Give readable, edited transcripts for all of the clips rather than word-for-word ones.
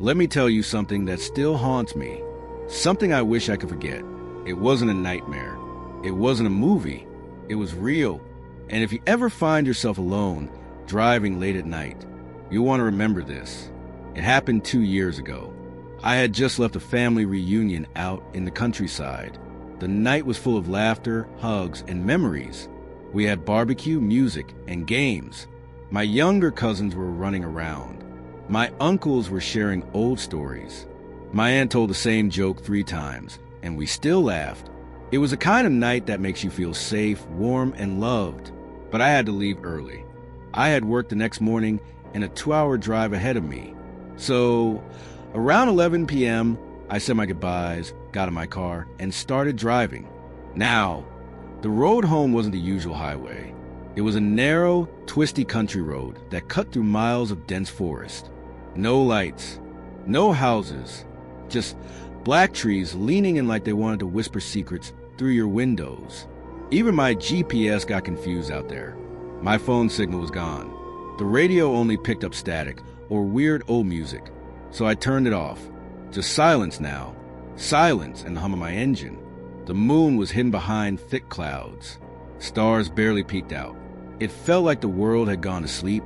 Let me tell you something that still haunts me. Something I wish I could forget. It wasn't a nightmare. It wasn't a movie. It was real. And if you ever find yourself alone, driving late at night, you'll want to remember this. It happened 2 years ago. I had just left a family reunion out in the countryside. The night was full of laughter, hugs, and memories. We had barbecue, music, and games. My younger cousins were running around. My uncles were sharing old stories. My aunt told the same joke 3 times, and we still laughed. It was a kind of night that makes you feel safe, warm, and loved. But I had to leave early. I had work the next morning and a 2-hour drive ahead of me. So, around 11 p.m., I said my goodbyes, got in my car, and started driving. Now, the road home wasn't the usual highway. It was a narrow, twisty country road that cut through miles of dense forest. No lights, no houses, just black trees leaning in like they wanted to whisper secrets through your windows. Even my GPS got confused out there. My phone signal was gone. The radio only picked up static or weird old music, so I turned it off. Just silence now. Silence and the hum of my engine. The moon was hidden behind thick clouds. Stars barely peeked out. It felt like the world had gone to sleep,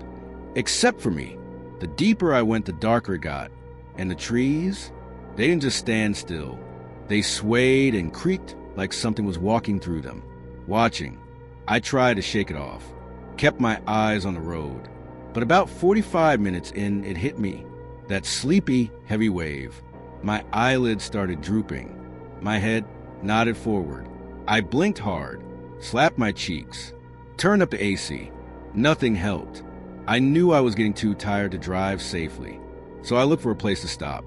except for me. The deeper I went, the darker it got. And the trees, they didn't just stand still. They swayed and creaked like something was walking through them. Watching, I tried to shake it off. Kept my eyes on the road. But about 45 minutes in, it hit me. That sleepy, heavy wave. My eyelids started drooping. My head nodded forward. I blinked hard, slapped my cheeks, turned up the AC. Nothing helped. I knew I was getting too tired to drive safely, so I looked for a place to stop.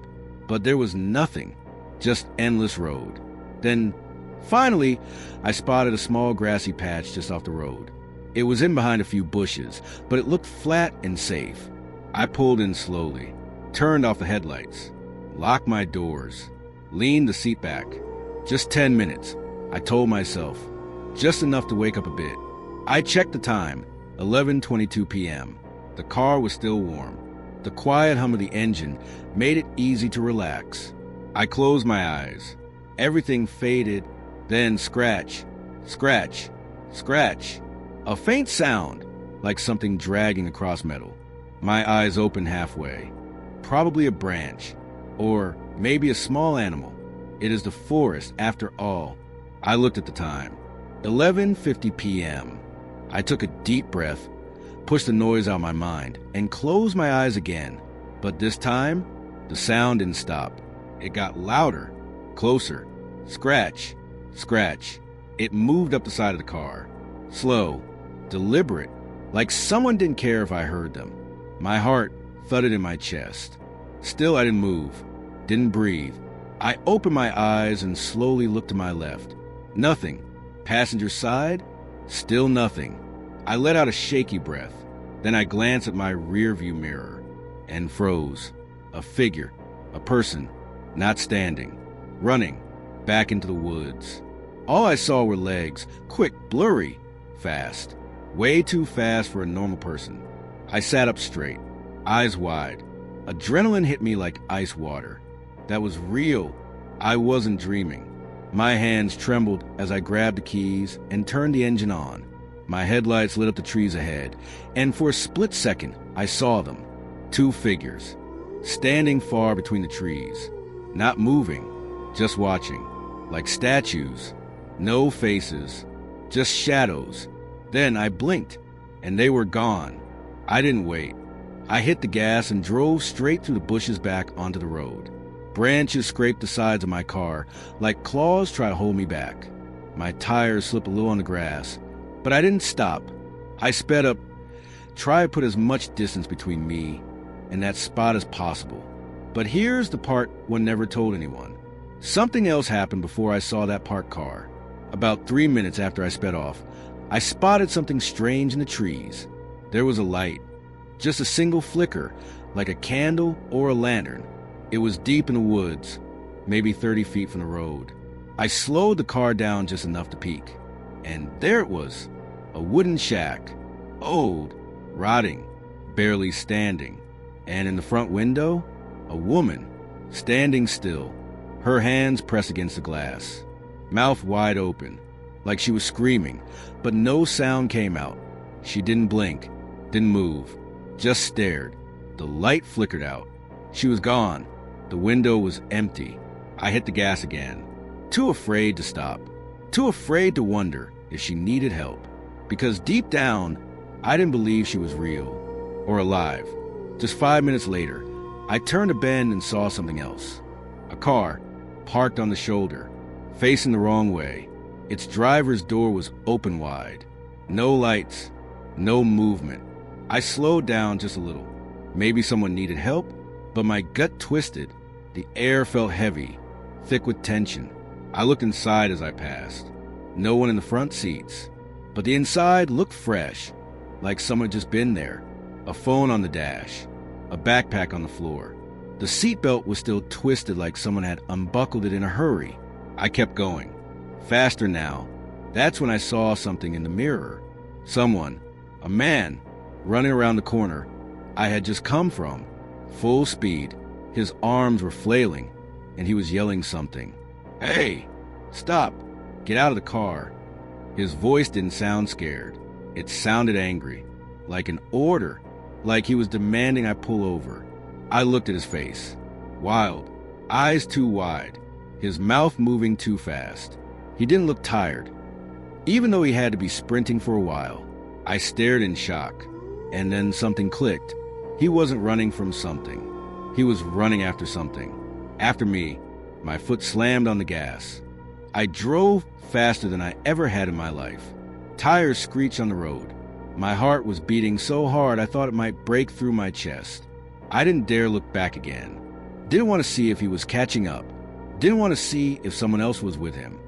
But there was nothing, just endless road. Then, finally, I spotted a small grassy patch just off the road. It was in behind a few bushes, but it looked flat and safe. I pulled in slowly, turned off the headlights, locked my doors, leaned the seat back. Just 10 minutes, I told myself. Just enough to wake up a bit. I checked the time, 11:22 p.m. The car was still warm. The quiet hum of the engine made it easy to relax. I closed my eyes. Everything faded, then scratch, scratch, scratch. A faint sound, like something dragging across metal. My eyes opened halfway. Probably a branch, or maybe a small animal. It is the forest, after all. I looked at the time. 11:50 p.m. I took a deep breath, pushed the noise out of my mind, and closed my eyes again. But this time, the sound didn't stop. It got louder, closer. Scratch, scratch. It moved up the side of the car. Slow, deliberate, like someone didn't care if I heard them. My heart thudded in my chest. Still, I didn't move, didn't breathe. I opened my eyes and slowly looked to my left. Nothing. Passenger side? Still nothing. I let out a shaky breath. Then I glanced at my rearview mirror and froze. A figure, a person, not standing, running back into the woods. All I saw were legs, quick, blurry, fast. Way too fast for a normal person. I sat up straight, eyes wide. Adrenaline hit me like ice water. That was real. I wasn't dreaming. My hands trembled as I grabbed the keys and turned the engine on. My headlights lit up the trees ahead, and for a split second, I saw them. 2 figures, standing far between the trees, not moving, just watching, like statues. No faces, just shadows. Then I blinked, and they were gone. I didn't wait. I hit the gas and drove straight through the bushes back onto the road. Branches scraped the sides of my car, like claws try to hold me back. My tires slipped a little on the grass, but I didn't stop. I sped up, tried to put as much distance between me and that spot as possible. But here's the part one never told anyone. Something else happened before I saw that parked car. About 3 minutes after I sped off, I spotted something strange in the trees. There was a light, just a single flicker, like a candle or a lantern. It was deep in the woods, maybe 30 feet from the road. I slowed the car down just enough to peek, and there it was, a wooden shack, old, rotting, barely standing. And in the front window, A woman, standing still, her hands pressed against the glass, mouth wide open, like she was screaming, but no sound came out. She didn't blink, didn't move, just stared. The light flickered out. She was gone. The window was empty. I hit the gas again, too afraid to stop, too afraid to wonder if she needed help, because deep down, I didn't believe she was real or alive. Just 5 minutes later, I turned a bend and saw something else. A car, parked on the shoulder, facing the wrong way. Its driver's door was open wide. No lights, no movement. I slowed down just a little. Maybe someone needed help, but my gut twisted. The air felt heavy, thick with tension. I looked inside as I passed. No one in the front seats, but the inside looked fresh, like someone had just been there. A phone on the dash, a backpack on the floor. The seatbelt was still twisted like someone had unbuckled it in a hurry. I kept going, faster now. That's when I saw something in the mirror. Someone, a man, running around the corner I had just come from, full speed. His arms were flailing, and he was yelling something. "Hey, stop, get out of the car." His voice didn't sound scared. It sounded angry, like an order, like he was demanding I pull over. I looked at his face. Wild, eyes too wide, his mouth moving too fast. He didn't look tired, even though he had to be sprinting for a while. I stared in shock, and then something clicked. He wasn't running from something. He was running after something. After me. My foot slammed on the gas. I drove faster than I ever had in my life. Tires screeched on the road. My heart was beating so hard I thought it might break through my chest. I didn't dare look back again. Didn't want to see if he was catching up. Didn't want to see if someone else was with him.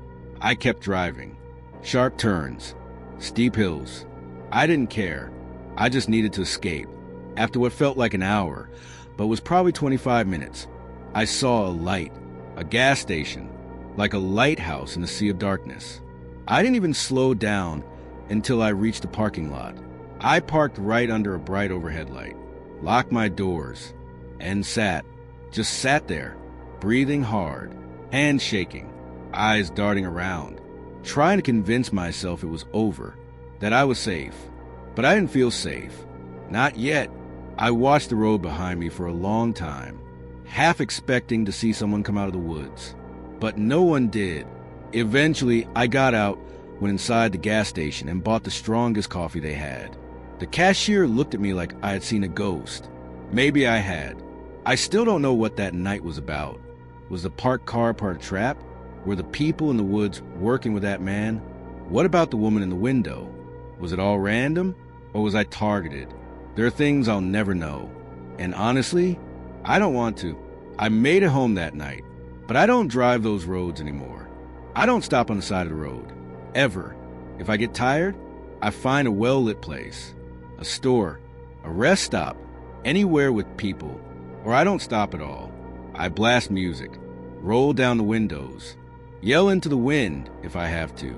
I kept driving. Sharp turns. Steep hills. I didn't care. I just needed to escape. After what felt like an hour, but was probably 25 minutes, I saw a light. A gas station. Like a lighthouse in a sea of darkness. I didn't even slow down until I reached the parking lot. I parked right under a bright overhead light, locked my doors, and just sat there, breathing hard, hands shaking, eyes darting around, trying to convince myself it was over, that I was safe. But I didn't feel safe. Not yet. I watched the road behind me for a long time, half expecting to see someone come out of the woods. But no one did. Eventually, I got out, went inside the gas station, and bought the strongest coffee they had. The cashier looked at me like I had seen a ghost. Maybe I had. I still don't know what that night was about. Was the parked car part of a trap? Were the people in the woods working with that man? What about the woman in the window? Was it all random, or was I targeted? There are things I'll never know. And honestly, I don't want to. I made it home that night, but I don't drive those roads anymore. I don't stop on the side of the road. Ever. If I get tired, I find a well-lit place, a store, a rest stop, anywhere with people, or I don't stop at all. I blast music, roll down the windows, yell into the wind if I have to,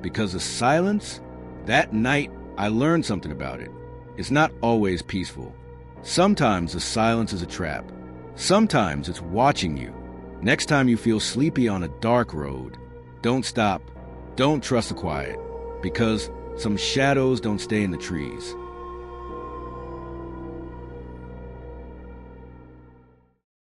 because the silence, that night I learned something about it. It's not always peaceful. Sometimes the silence is a trap. Sometimes it's watching you. Next time you feel sleepy on a dark road, don't stop. Don't trust the quiet, because some shadows don't stay in the trees.